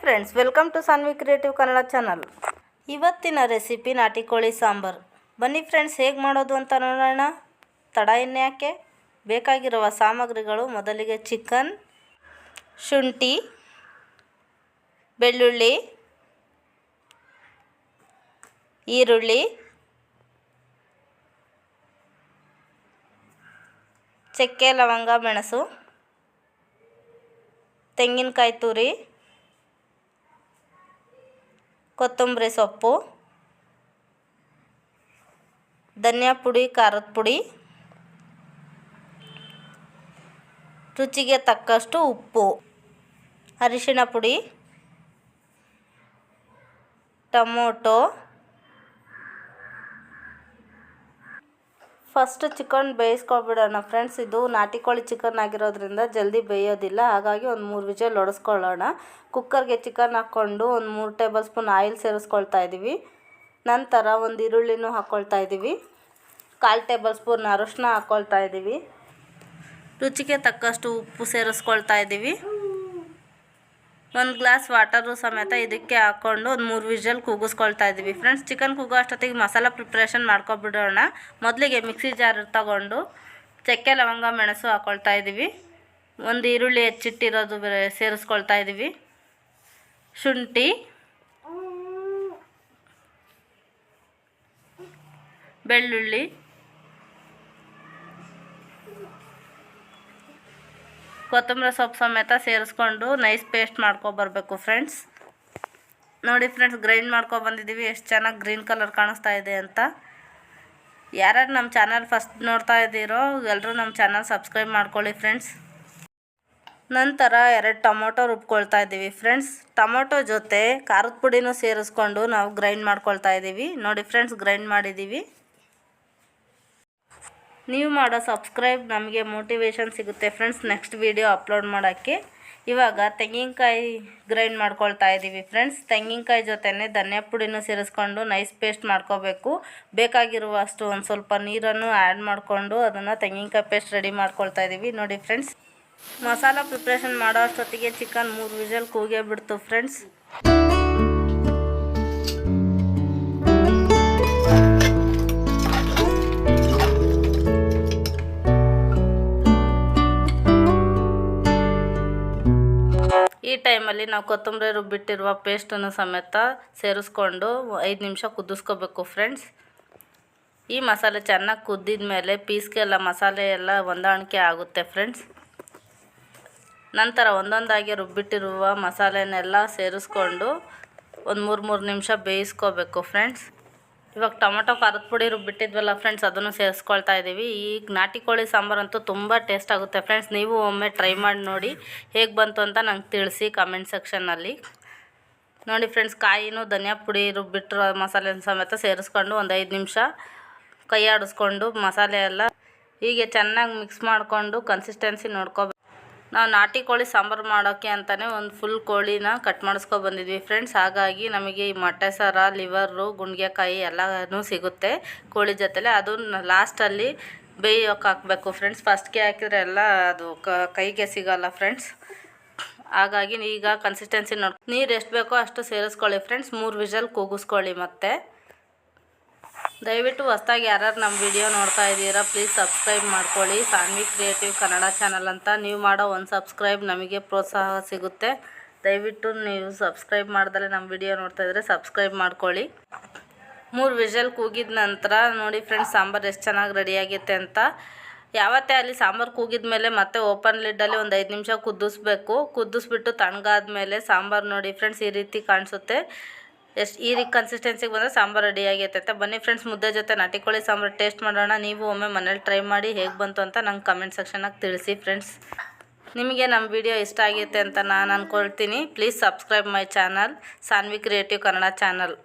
Friends, welcome to Sanvi creative Kannada channel. ಇವತ್ತಿನ recipe ನಾಟಿ ಕೋಳಿ ಸಾಂಬಾರು. ಬನ್ನಿ ಫ್ರೆಂಡ್ಸ್, ಹೇಗೆ ಮಾಡೋದು ಅಂತ ನೋಡೋಣ. ತಡ ಇನ್ಯಾಕೆ, ಬೇಕಾಗಿರುವ ಸಾಮಗ್ರಿಗಳು ಮೊದಲಿಗೆ ಚಿಕನ್, ಶುಂಠಿ, ಬೆಳ್ಳುಳ್ಳಿ, ಈರುಳ್ಳಿ, ಚಕ್ಕೆ, ಲವಂಗ, ಮೆಣಸು, ತೆಂಗಿನಕಾಯಿ ತುರಿ, ಕೊತ್ತಂಬರಿ ಸೊಪ್ಪು, ಧನಿಯಾ ಪುಡಿ, ಖಾರದ ಪುಡಿ, ರುಚಿಗೆ ತಕ್ಕಷ್ಟು ಉಪ್ಪು, ಅರಿಶಿಣ ಪುಡಿ, ಟೊಮೊಟೊ. ಫಸ್ಟ್ ಚಿಕನ್ ಬೇಯಿಸ್ಕೊಬಿಡೋಣ ಫ್ರೆಂಡ್ಸ್. ಇದು ನಾಟಿ ಕೋಳಿ ಚಿಕನ್ ಆಗಿರೋದ್ರಿಂದ ಜಲ್ದಿ ಬೇಯೋದಿಲ್ಲ, ಹಾಗಾಗಿ ಒಂದು 3 ವಿಷಲ್ ಹೊಡೆಸ್ಕೊಳ್ಳೋಣ. ಕುಕ್ಕರ್ಗೆ ಚಿಕನ್ ಹಾಕ್ಕೊಂಡು ಒಂದು 3 ಟೇಬಲ್ ಸ್ಪೂನ್ ಆಯಿಲ್ ಸೇರಿಸ್ಕೊಳ್ತಾ ಇದ್ದೀವಿ. ನಂತರ ಒಂದು ಈರುಳ್ಳಿನೂ ಹಾಕ್ಕೊಳ್ತಾ ಇದ್ದೀವಿ. 1/4 ಟೇಬಲ್ ಸ್ಪೂನ್ ಅರಿಶಿನ ಹಾಕ್ಕೊಳ್ತಾ ಇದ್ದೀವಿ. ರುಚಿಗೆ ತಕ್ಕಷ್ಟು ಉಪ್ಪು ಸೇರಿಸ್ಕೊಳ್ತಾ ಇದ್ದೀವಿ. 1 ಗ್ಲಾಸ್ ವಾಟರು ಸಮೇತ ಇದಕ್ಕೆ ಹಾಕ್ಕೊಂಡು ಒಂದು 3 ವಿಷಲ್ ಕೂಗಿಸ್ಕೊಳ್ತಾ ಇದ್ದೀವಿ ಫ್ರೆಂಡ್ಸ್. ಚಿಕನ್ ಕೂಗೋ ಅಷ್ಟೊತ್ತಿಗೆ ಮಸಾಲ ಪ್ರಿಪ್ರೇಷನ್ ಮಾಡ್ಕೊಬಿಡೋಣ. ಮೊದಲಿಗೆ ಮಿಕ್ಸಿ ಜಾರ್ ತಗೊಂಡು ಚಕ್ಕೆ, ಲವಂಗ, ಮೆಣಸು ಹಾಕ್ಕೊಳ್ತಾ ಇದ್ದೀವಿ. ಒಂದು ಈರುಳ್ಳಿ ಹೆಚ್ಚಿಟ್ಟಿರೋದು ಸೇರಿಸ್ಕೊಳ್ತಾ ಇದ್ದೀವಿ. ಶುಂಠಿ, ಬೆಳ್ಳುಳ್ಳಿ, ಕೊತ್ತಂಬರಿ ಸೊಪ್ಪು ಸಮೇತ ಸೇರಿಸ್ಕೊಂಡು ನೈಸ್ ಪೇಸ್ಟ್ ಮಾಡ್ಕೊಬರ್ಬೇಕು ಫ್ರೆಂಡ್ಸ್. ನೋಡಿ ಫ್ರೆಂಡ್ಸ್, ಗ್ರೈಂಡ್ ಮಾಡ್ಕೊಬಂದಿದ್ದೀವಿ. ಎಷ್ಟು ಚೆನ್ನಾಗಿ ಗ್ರೀನ್ ಕಲರ್ ಕಾಣಿಸ್ತಾ ಇದೆ ಅಂತ. ಯಾರ್ಯಾರು ನಮ್ಮ ಚಾನಲ್ ಫಸ್ಟ್ ನೋಡ್ತಾ ಇದ್ದೀರೋ ಎಲ್ಲರೂ ನಮ್ಮ ಚಾನಲ್ ಸಬ್ಸ್ಕ್ರೈಬ್ ಮಾಡ್ಕೊಳ್ಳಿ ಫ್ರೆಂಡ್ಸ್. ನಂತರ 2 ಟೊಮೊಟೊ ರುಬ್ಕೊಳ್ತಾ ಇದ್ದೀವಿ ಫ್ರೆಂಡ್ಸ್. ಟೊಮೊಟೊ ಜೊತೆ ಖಾರದ ಪುಡಿನೂ ಸೇರಿಸ್ಕೊಂಡು ನಾವು ಗ್ರೈಂಡ್ ಮಾಡ್ಕೊಳ್ತಾ ಇದ್ದೀವಿ. ನೋಡಿ ಫ್ರೆಂಡ್ಸ್, ಗ್ರೈಂಡ್ ಮಾಡಿದ್ದೀವಿ. ನೀವು ಮಾಡೋ ಸಬ್ಸ್ಕ್ರೈಬ್ ನಮಗೆ ಮೋಟಿವೇಶನ್ ಸಿಗುತ್ತೆ ಫ್ರೆಂಡ್ಸ್ ನೆಕ್ಸ್ಟ್ ವಿಡಿಯೋ ಅಪ್ಲೋಡ್ ಮಾಡೋಕ್ಕೆ. ಇವಾಗ ತೆಂಗಿನಕಾಯಿ ಗ್ರೈಂಡ್ ಮಾಡ್ಕೊಳ್ತಾ ಇದ್ದೀವಿ ಫ್ರೆಂಡ್ಸ್. ತೆಂಗಿನಕಾಯಿ ಜೊತೆನೇ ಧನಿಯಾ ಪುಡಿನೂ ಸೇರಿಸ್ಕೊಂಡು ನೈಸ್ ಪೇಸ್ಟ್ ಮಾಡ್ಕೋಬೇಕು. ಬೇಕಾಗಿರುವಷ್ಟು ಒಂದು ಸ್ವಲ್ಪ ನೀರನ್ನು ಆ್ಯಡ್ ಮಾಡಿಕೊಂಡು ಅದನ್ನು ತೆಂಗಿನಕಾಯಿ ಪೇಸ್ಟ್ ರೆಡಿ ಮಾಡ್ಕೊಳ್ತಾ ಇದ್ದೀವಿ. ನೋಡಿ ಫ್ರೆಂಡ್ಸ್, ಮಸಾಲ ಪ್ರಿಪ್ರೇಷನ್ ಮಾಡೋ ಅಷ್ಟೊತ್ತಿಗೆ ಚಿಕನ್ 3 ವಿಷಲ್ ಕೂಗೇ ಬಿಡ್ತು ಫ್ರೆಂಡ್ಸ್. ಈ ಟೈಮಲ್ಲಿ ನಾವು ಕೊತ್ತಂಬರಿ ರುಬ್ಬಿಟ್ಟಿರುವ ಪೇಸ್ಟನ್ನು ಸಮೇತ ಸೇರಿಸ್ಕೊಂಡು 5 ನಿಮಿಷ ಕುದಿಸ್ಕೋಬೇಕು ಫ್ರೆಂಡ್ಸ್. ಈ ಮಸಾಲೆ ಚೆನ್ನಾಗಿ ಕುದ್ದಿದ ಮೇಲೆ ಪೀಸ್ಗೆಲ್ಲ ಮಸಾಲೆ ಎಲ್ಲ ಹೊಂದಾಣಿಕೆ ಆಗುತ್ತೆ ಫ್ರೆಂಡ್ಸ್. ನಂತರ ಒಂದೊಂದಾಗಿ ರುಬ್ಬಿಟ್ಟಿರುವ ಮಸಾಲೆನೆಲ್ಲ ಸೇರಿಸ್ಕೊಂಡು ಒಂದು 3 ನಿಮಿಷ ಬೇಯಿಸ್ಕೋಬೇಕು ಫ್ರೆಂಡ್ಸ್. ಇವಾಗ ಟೊಮೊಟೊ ಖಾರದ ಪುಡಿ ರುಬ್ಬಿಟ್ಟಿದ್ವಲ್ಲ ಫ್ರೆಂಡ್ಸ್, ಅದನ್ನು ಸೇರಿಸ್ಕೊಳ್ತಾ ಇದ್ದೀವಿ. ಈಗ ನಾಟಿ ಕೋಳಿ ಸಾಂಬಾರಂತೂ ತುಂಬ ಟೇಸ್ಟ್ ಆಗುತ್ತೆ ಫ್ರೆಂಡ್ಸ್. ನೀವು ಒಮ್ಮೆ ಟ್ರೈ ಮಾಡಿ ನೋಡಿ ಹೇಗೆ ಬಂತು ಅಂತ ನಂಗೆ ತಿಳಿಸಿ ಕಮೆಂಟ್ ಸೆಕ್ಷನ್ನಲ್ಲಿ. ನೋಡಿ ಫ್ರೆಂಡ್ಸ್, ಕಾಯಿನೂ ಧನಿಯಾ ಪುಡಿ ರುಬ್ಬಿಟ್ಟಿರೋ ಮಸಾಲೆ ಸಮೇತ ಸೇರಿಸ್ಕೊಂಡು ಒಂದು 5 ನಿಮಿಷ ಕೈ ಆಡಿಸ್ಕೊಂಡು ಮಸಾಲೆ ಎಲ್ಲ ಹೀಗೆ ಚೆನ್ನಾಗಿ ಮಿಕ್ಸ್ ಮಾಡಿಕೊಂಡು ಕನ್ಸಿಸ್ಟೆನ್ಸಿ ನೋಡ್ಕೋಬೇಕು. ನಾವು ನಾಟಿ ಕೋಳಿ ಸಾಂಬಾರು ಮಾಡೋಕ್ಕೆ ಅಂತಲೇ ಒಂದು ಫುಲ್ ಕೋಳಿನ ಕಟ್ ಮಾಡಿಸ್ಕೊಬಂದಿದ್ವಿ ಫ್ರೆಂಡ್ಸ್. ಹಾಗಾಗಿ ನಮಗೆ ಈ ಮೊಟ್ಟೆ ಸರ, ಲಿವರು, ಗುಂಡ್ಗೆಕಾಯಿ ಎಲ್ಲನೂ ಸಿಗುತ್ತೆ ಕೋಳಿ ಜೊತೆಲೆ. ಅದು ಲಾಸ್ಟಲ್ಲಿ ಬೇಯೋಕೆ ಹಾಕಬೇಕು ಫ್ರೆಂಡ್ಸ್. ಫಸ್ಟ್ಗೆ ಹಾಕಿದ್ರೆ ಎಲ್ಲ ಅದು ಕೈಗೆ ಸಿಗೋಲ್ಲ ಫ್ರೆಂಡ್ಸ್. ಹಾಗಾಗಿ ಈಗ ಕನ್ಸಿಸ್ಟೆನ್ಸಿ ನೀರು ಎಷ್ಟು ಬೇಕೋ ಅಷ್ಟು ಸೇರಿಸ್ಕೊಳ್ಳಿ ಫ್ರೆಂಡ್ಸ್. 3 ವಿಷಲ್ ಕೂಗಿಸ್ಕೊಳ್ಳಿ. ಮತ್ತೆ ದಯವಿಟ್ಟು ಹೊಸದಾಗಿ ಯಾರ್ಯಾರು ನಮ್ಮ ವಿಡಿಯೋ ನೋಡ್ತಾ ಇದ್ದೀರಾ ಪ್ಲೀಸ್ ಸಬ್ಸ್ಕ್ರೈಬ್ ಮಾಡ್ಕೊಳ್ಳಿ. ಸಾನ್ವಿ ಕ್ರಿಯೇಟಿವ್ ಕನ್ನಡ ಚಾನಲ್ ಅಂತ. ನೀವು ಮಾಡೋ ಒಂದು ಸಬ್ಸ್ಕ್ರೈಬ್ ನಮಗೆ ಪ್ರೋತ್ಸಾಹ ಸಿಗುತ್ತೆ. ದಯವಿಟ್ಟು ನೀವು ಸಬ್ಸ್ಕ್ರೈಬ್ ಮಾಡ್ದಲೇ ನಮ್ಮ ವಿಡಿಯೋ ನೋಡ್ತಾ ಇದ್ದರೆ ಸಬ್ಸ್ಕ್ರೈಬ್ ಮಾಡ್ಕೊಳ್ಳಿ. 3 ವಿಷಲ್ ಕೂಗಿದ ನಂತರ ನೋಡಿ ಫ್ರೆಂಡ್ಸ್, ಸಾಂಬಾರು ಎಷ್ಟು ಚೆನ್ನಾಗಿ ರೆಡಿಯಾಗೈತೆ ಅಂತ. ಯಾವತ್ತೇ ಅಲ್ಲಿ ಸಾಂಬಾರು ಕೂಗಿದ ಮೇಲೆ ಮತ್ತೆ ಓಪನ್ ಲಿಡ್ಡಲ್ಲಿ ಒಂದು 5 ನಿಮಿಷ ಕುದಿಸ್ಬೇಕು. ಕುದಿಸ್ಬಿಟ್ಟು ತಣ್ಣಗಾದ್ಮೇಲೆ ಸಾಂಬಾರು ನೋಡಿ ಫ್ರೆಂಡ್ಸ್ ಈ ರೀತಿ ಕಾಣಿಸುತ್ತೆ. ಈ ಕನ್ಸಿಸ್ಟೆನ್ಸಿಗೆ ಬಂದರೆ ಸಾಂಬಾರು ರೆಡಿ ಆಗೈತೆ. ಬನ್ನಿ ಫ್ರೆಂಡ್ಸ್, ಮುದ್ದೆ ಜೊತೆ ನಾಟಿ ಕೋಳಿ ಸಾಂಬಾರು ಟೇಸ್ಟ್ ಮಾಡೋಣ. ನೀವು ಒಮ್ಮೆ ಮನೇಲಿ ಟ್ರೈ ಮಾಡಿ ಹೇಗೆ ಬಂತು ಅಂತ ನಂಗೆ ಕಮೆಂಟ್ ಸೆಕ್ಷನಾಗಿ ತಿಳಿಸಿ ಫ್ರೆಂಡ್ಸ್. ನಿಮಗೆ ನಮ್ಮ ವಿಡಿಯೋ ಇಷ್ಟ ಆಗೈತೆ ಅಂತ ನಾನು ಅಂದ್ಕೊಳ್ತೀನಿ. Please subscribe my channel Sanvi creative Kannada channel.